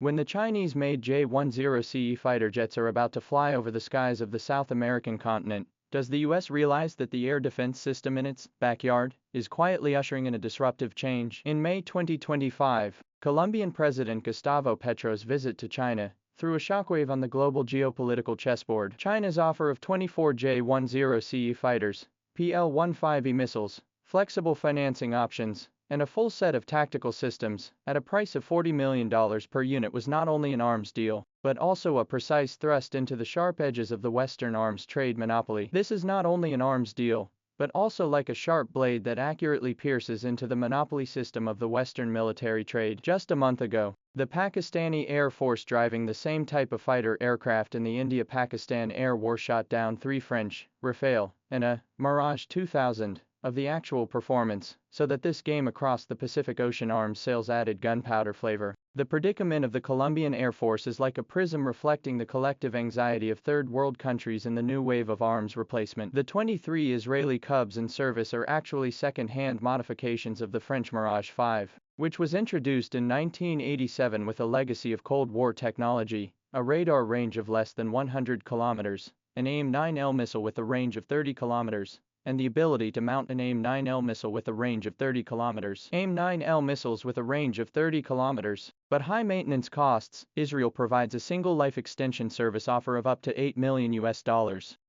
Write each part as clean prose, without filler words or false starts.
When the Chinese-made J-10CE fighter jets are about to fly over the skies of the South American continent, does the US realize that the air defense system in its backyard is quietly ushering in a disruptive change? In May 2025, Colombian President Gustavo Petro's visit to China threw a shockwave on the global geopolitical chessboard. China's offer of 24 J-10CE fighters, PL-15E missiles, flexible financing options, and a full set of tactical systems, at a price of $40 million per unit was not only an arms deal, but also a precise thrust into the sharp edges of the Western arms trade monopoly. This is not only an arms deal, but also like a sharp blade that accurately pierces into the monopoly system of the Western military trade. Just a month ago, the Pakistani Air Force, driving the same type of fighter aircraft in the India-Pakistan Air War, shot down 3 French Rafale and a Mirage 2000 of the actual performance, so that this game across the Pacific Ocean arms sales added gunpowder flavor. The predicament of the Colombian Air Force is like a prism reflecting the collective anxiety of third world countries in the new wave of arms replacement. The 23 Israeli Cubs in service are actually second-hand modifications of the French Mirage 5, which was introduced in 1987 with a legacy of Cold War technology, a radar range of less than 100 kilometers, an AIM-9L missile with a range of 30 kilometers, and the ability to mount an AIM-9L missile with a range of 30 kilometers. AIM-9L missiles with a range of 30 kilometers, but high maintenance costs. Israel provides a single life extension service offer of up to $8 million.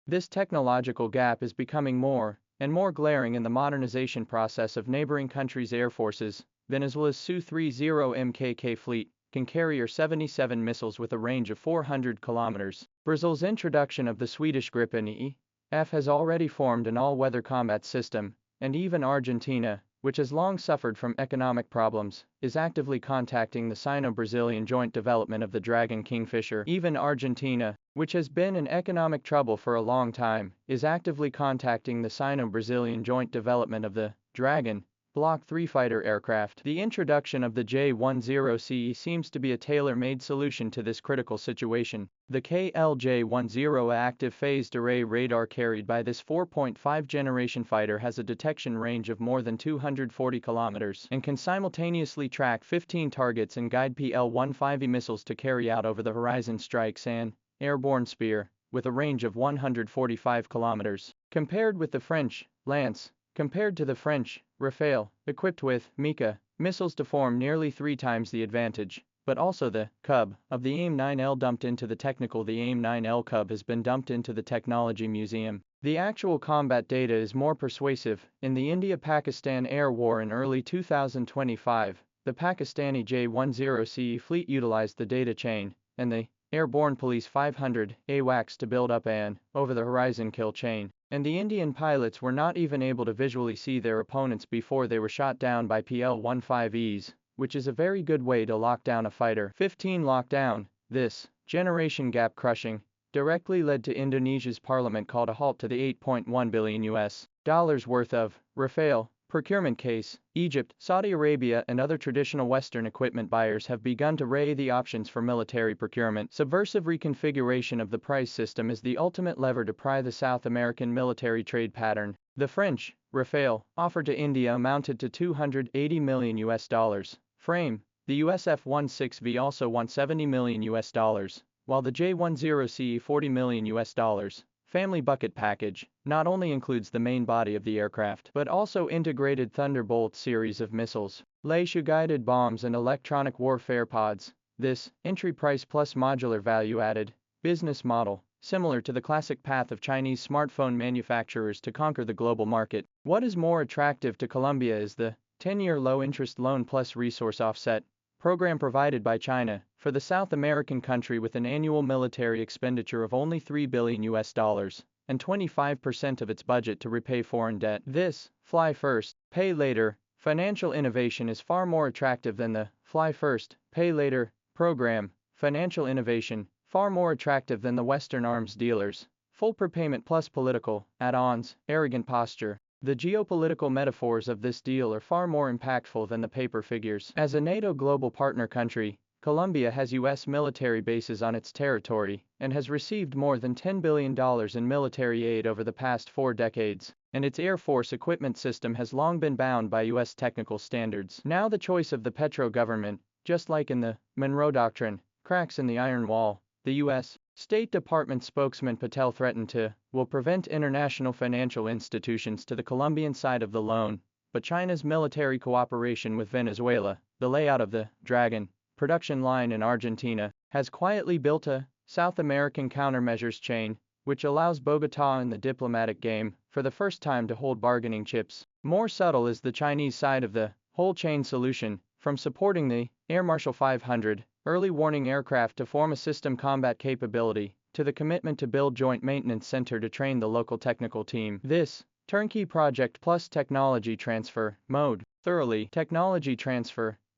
This technological gap is becoming more and more glaring in the modernization process of neighboring countries' air forces. Venezuela's Su-30 MKK fleet can carry 77 missiles with a range of 400 kilometers. Brazil's introduction of the Swedish Gripen E.F. has already formed an all-weather combat system, and even Argentina, which has long suffered from economic problems, is actively contacting the Sino-Brazilian joint development of the Dragon Kingfisher. Even Argentina, which has been in economic trouble for a long time, is actively contacting the Sino-Brazilian joint development of the Dragon Block 3 fighter aircraft. The introduction of the J-10CE seems to be a tailor-made solution to this critical situation. The KLJ-10 active phased array radar carried by this 4.5 generation fighter has a detection range of more than 240 kilometers and can simultaneously track 15 targets and guide PL-15E missiles to carry out over-the-horizon strikes and airborne spear with a range of 145 kilometers. Compared to the French Rafale, equipped with Mika missiles to form nearly 3 times the advantage, but also the Cub of the AIM-9L dumped into the technical. The AIM-9L Cub has been dumped into the Technology Museum. The actual combat data is more persuasive. In the India-Pakistan Air War in early 2025, the Pakistani J-10CE fleet utilized the data chain and the Airborne Police 500 AWACS to build up an over-the-horizon kill chain, and the Indian pilots were not even able to visually see their opponents before they were shot down by PL-15Es, which is a very good way to lock down a fighter. 15 lockdown. This generation gap crushing directly led to Indonesia's parliament called a halt to the $8.1 billion worth of Rafale procurement case. Egypt, Saudi Arabia and other traditional Western equipment buyers have begun to weigh the options for military procurement. Subversive reconfiguration of the price system is the ultimate lever to pry the South American military trade pattern. The French Rafale offered to India amounted to $280 million. Frame. The US F-16V also won $70 million, while the J-10CE $40 million. Family bucket package not only includes the main body of the aircraft, but also integrated Thunderbolt series of missiles, laser-guided bombs and electronic warfare pods. This entry price plus modular value-added business model, similar to the classic path of Chinese smartphone manufacturers to conquer the global market. What is more attractive to Colombia is the 10-year low-interest loan plus resource offset program provided by China for the South American country, with an annual military expenditure of only $3 billion and 25% of its budget to repay foreign debt. This fly first, pay later financial innovation is far more attractive than the fly first, pay later program. Financial innovation far more attractive than the Western arms dealers. Full prepayment plus political add-ons, arrogant posture. The geopolitical metaphors of this deal are far more impactful than the paper figures. As a NATO global partner country, Colombia has U.S. military bases on its territory and has received more than $10 billion in military aid over the past 4 decades, and its Air Force equipment system has long been bound by U.S. technical standards. Now the choice of the Petro government just like in the Monroe Doctrine, cracks in the iron wall. The U.S. State Department spokesman Patel threatened to will prevent international financial institutions to the Colombian side of the loan, but China's military cooperation with Venezuela, the layout of the Dragon production line in Argentina, has quietly built a South American countermeasures chain, which allows Bogotá in the diplomatic game, for the first time to hold bargaining chips. More subtle is the Chinese side of the whole chain solution, from supporting the Air Marshal 500 early warning aircraft to form a system combat capability, to the commitment to build joint maintenance center to train the local technical team. This turnkey project plus technology transfer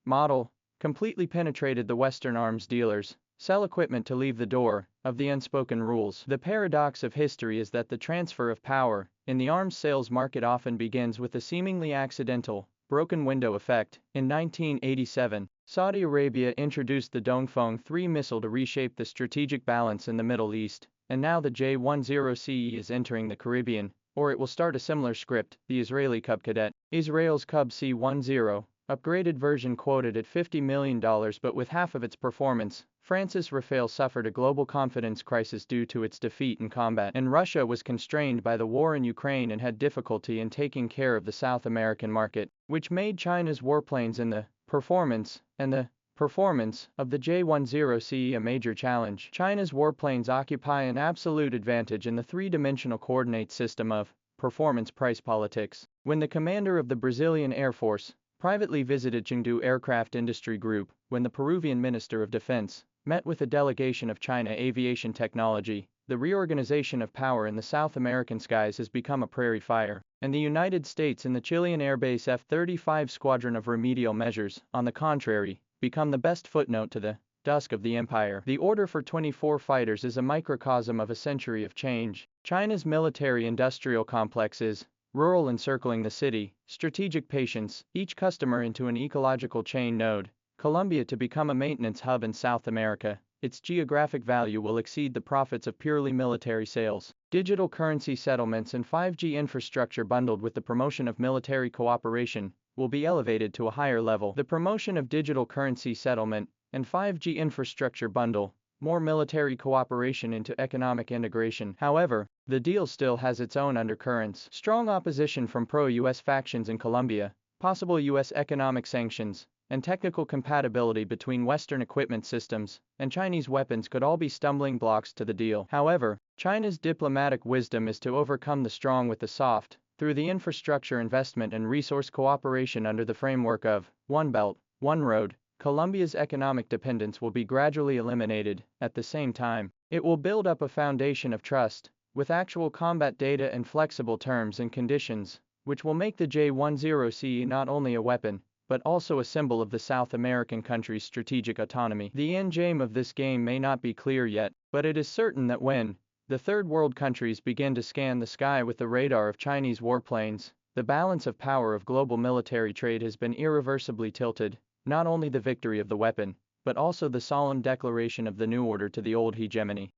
model completely penetrated the Western arms dealers, sell equipment to leave the door of the unspoken rules. The paradox of history is that the transfer of power in the arms sales market often begins with the seemingly accidental broken window effect. In 1987, Saudi Arabia introduced the Dongfeng 3 missile to reshape the strategic balance in the Middle East, and now the J-10CE is entering the Caribbean, or it will start a similar script. The Israeli Cub Cadet, Israel's Cub C-10, upgraded version quoted at $50 million, but with half of its performance. France's Rafale suffered a global confidence crisis due to its defeat in combat, and Russia was constrained by the war in Ukraine and had difficulty in taking care of the South American market, which made China's warplanes in the performance of the J-10CE a major challenge. China's warplanes occupy an absolute advantage in the three-dimensional coordinate system of performance price politics. When the commander of the Brazilian Air Force privately visited Chengdu Aircraft Industry Group, when the Peruvian Minister of Defense met with a delegation of China Aviation Technology, the reorganization of power in the South American skies has become a prairie fire, and the United States and the Chilean airbase F-35 squadron of remedial measures, on the contrary, become the best footnote to the dusk of the empire. The order for 24 fighters is a microcosm of a century of change. China's military-industrial complex is rural encircling the city, strategic patience, each customer into an ecological chain node. Colombia to become a maintenance hub in South America, its geographic value will exceed the profits of purely military sales. Digital currency settlements and 5G infrastructure bundled with the promotion of military cooperation will be elevated to a higher level. The promotion of digital currency settlement and 5G infrastructure bundle more military cooperation into economic integration. However, the deal still has its own undercurrents. Strong opposition from pro-US factions in Colombia, possible US economic sanctions, and technical compatibility between Western equipment systems and Chinese weapons could all be stumbling blocks to the deal. However, China's diplomatic wisdom is to overcome the strong with the soft, through the infrastructure investment and resource cooperation under the framework of One Belt, One Road. Colombia's economic dependence will be gradually eliminated. At the same time, it will build up a foundation of trust, with actual combat data and flexible terms and conditions, which will make the J-10CE not only a weapon, but also a symbol of the South American country's strategic autonomy. The end game of this game may not be clear yet, but it is certain that when the third world countries begin to scan the sky with the radar of Chinese warplanes, the balance of power of global military trade has been irreversibly tilted. Not only the victory of the weapon, but also the solemn declaration of the new order to the old hegemony.